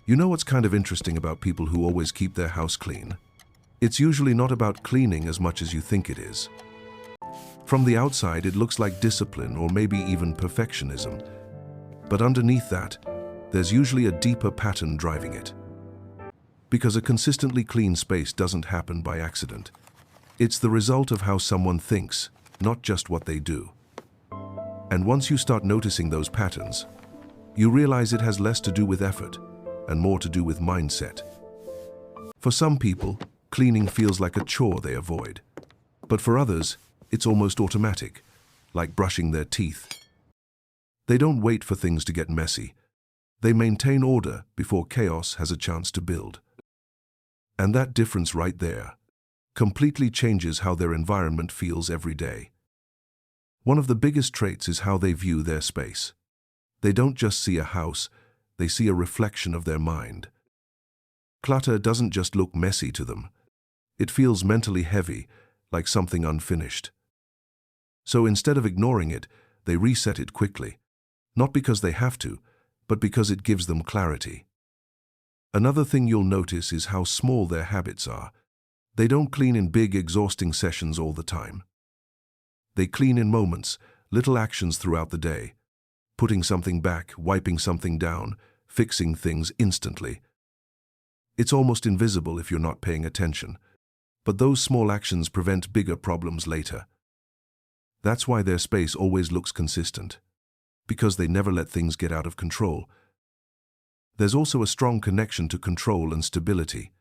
You know what's kind of interesting about people who always keep their house clean? It's usually not about cleaning as much as you think it is. From the outside, it looks like discipline or maybe even perfectionism. But underneath that, there's usually a deeper pattern driving it. Because a consistently clean space doesn't happen by accident. It's the result of how someone thinks, not just what they do. And once you start noticing those patterns, you realize it has less to do with effort and more to do with mindset. For some people, cleaning feels like a chore they avoid. But for others, it's almost automatic, like brushing their teeth. They don't wait for things to get messy. They maintain order before chaos has a chance to build. And that difference right there completely changes how their environment feels every day. One of the biggest traits is how they view their space. They don't just see a house, they see a reflection of their mind. Clutter doesn't just look messy to them. It feels mentally heavy, like something unfinished. So instead of ignoring it, they reset it quickly. Not because they have to, but because it gives them clarity. Another thing you'll notice is how small their habits are. They don't clean in big, exhausting sessions all the time. They clean in moments, little actions throughout the day. Putting something back, wiping something down, fixing things instantly. It's almost invisible if you're not paying attention. But those small actions prevent bigger problems later. That's why their space always looks consistent. Because they never let things get out of control. There's also a strong connection to control and stability.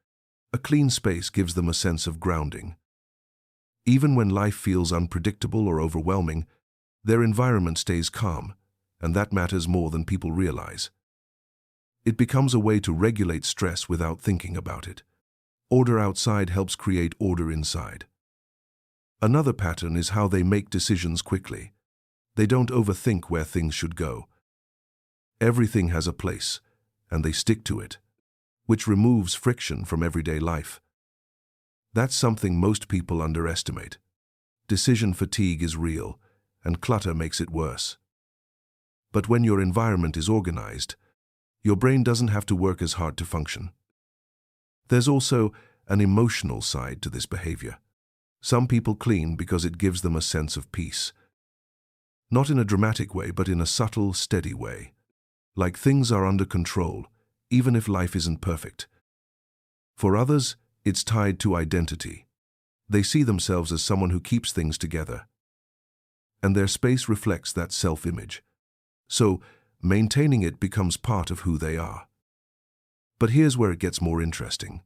A clean space gives them a sense of grounding. Even when life feels unpredictable or overwhelming, their environment stays calm, and that matters more than people realize. It becomes a way to regulate stress without thinking about it. Order outside helps create order inside. Another pattern is how they make decisions quickly. They don't overthink where things should go. Everything has a place, and they stick to it, which removes friction from everyday life. That's something most people underestimate. Decision fatigue is real, and clutter makes it worse. But when your environment is organized, your brain doesn't have to work as hard to function. There's also an emotional side to this behavior. Some people clean because it gives them a sense of peace. Not in a dramatic way, but in a subtle, steady way. Like things are under control, even if life isn't perfect. For others, it's tied to identity. They see themselves as someone who keeps things together. And their space reflects that self-image. So, maintaining it becomes part of who they are. But here's where it gets more interesting.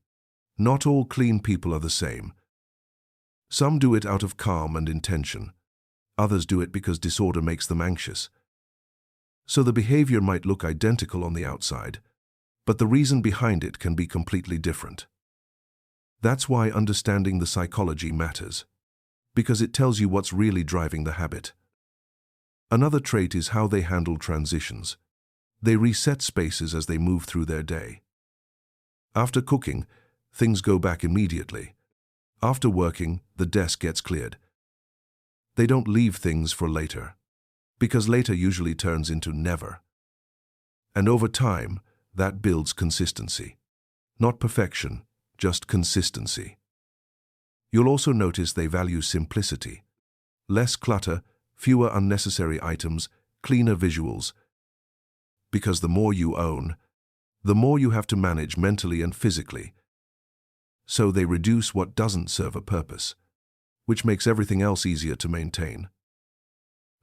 Not all clean people are the same. Some do it out of calm and intention. Others do it because disorder makes them anxious. So the behavior might look identical on the outside, but the reason behind it can be completely different. That's why understanding the psychology matters, because it tells you what's really driving the habit. Another trait is how they handle transitions. They reset spaces as they move through their day. After cooking, things go back immediately. After working, the desk gets cleared. They don't leave things for later, because later usually turns into never. And over time, that builds consistency. Not perfection, just consistency. You'll also notice they value simplicity. Less clutter, fewer unnecessary items, cleaner visuals. Because the more you own, the more you have to manage mentally and physically. So they reduce what doesn't serve a purpose, which makes everything else easier to maintain.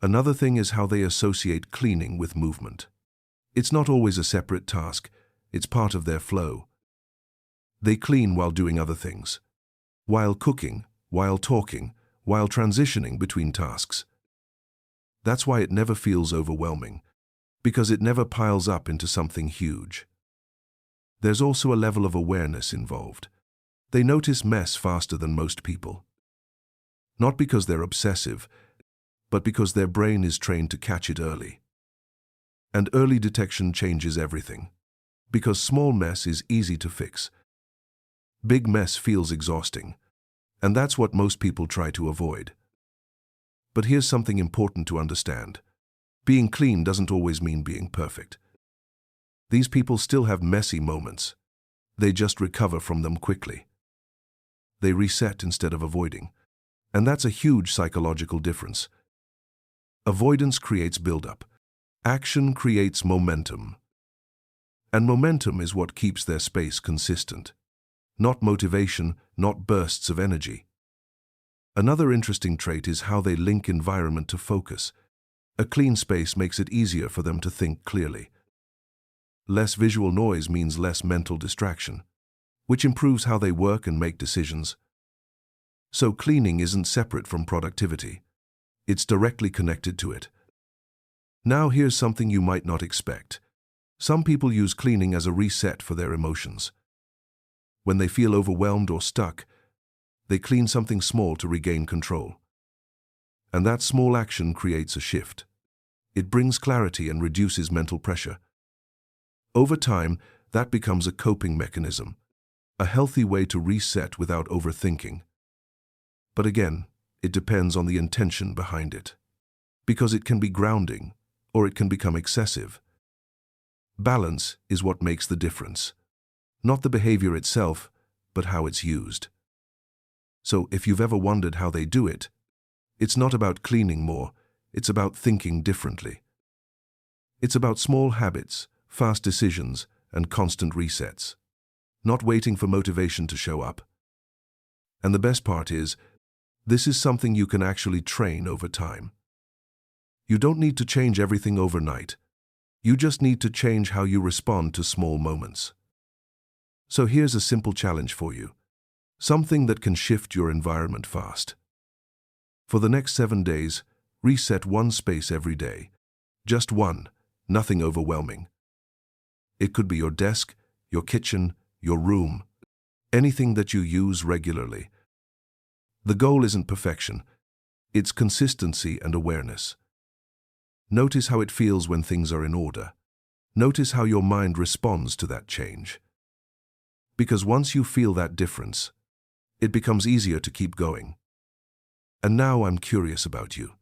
Another thing is how they associate cleaning with movement. It's not always a separate task, it's part of their flow. They clean while doing other things. While cooking, while talking, while transitioning between tasks. That's why it never feels overwhelming, because it never piles up into something huge. There's also a level of awareness involved. They notice mess faster than most people. Not because they're obsessive, but because their brain is trained to catch it early. And early detection changes everything. Because small mess is easy to fix. Big mess feels exhausting, and that's what most people try to avoid. But here's something important to understand. Being clean doesn't always mean being perfect. These people still have messy moments. They just recover from them quickly. They reset instead of avoiding. And that's a huge psychological difference. Avoidance creates buildup. Action creates momentum. And momentum is what keeps their space consistent. Not motivation, not bursts of energy. Another interesting trait is how they link environment to focus. A clean space makes it easier for them to think clearly. Less visual noise means less mental distraction, which improves how they work and make decisions. So cleaning isn't separate from productivity. It's directly connected to it. Now here's something you might not expect. Some people use cleaning as a reset for their emotions. When they feel overwhelmed or stuck, they clean something small to regain control. And that small action creates a shift. It brings clarity and reduces mental pressure. Over time, that becomes a coping mechanism, a healthy way to reset without overthinking. But again, it depends on the intention behind it, because it can be grounding, or it can become excessive. Balance is what makes the difference. Not the behavior itself, but how it's used. So if you've ever wondered how they do it, it's not about cleaning more, it's about thinking differently. It's about small habits, fast decisions, and constant resets. Not waiting for motivation to show up. And the best part is, this is something you can actually train over time. You don't need to change everything overnight. You just need to change how you respond to small moments. So here's a simple challenge for you. Something that can shift your environment fast. For the next 7 days, reset one space every day. Just one, nothing overwhelming. It could be your desk, your kitchen, your room, anything that you use regularly. The goal isn't perfection, it's consistency and awareness. Notice how it feels when things are in order. Notice how your mind responds to that change. Because once you feel that difference, it becomes easier to keep going. And now I'm curious about you.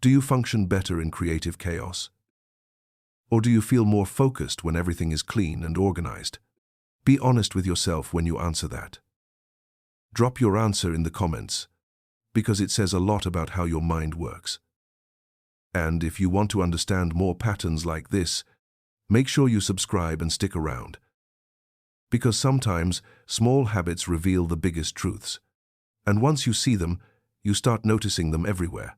Do you function better in creative chaos? Or do you feel more focused when everything is clean and organized? Be honest with yourself when you answer that. Drop your answer in the comments, because it says a lot about how your mind works. And if you want to understand more patterns like this, make sure you subscribe and stick around. Because sometimes small habits reveal the biggest truths. And once you see them, you start noticing them everywhere.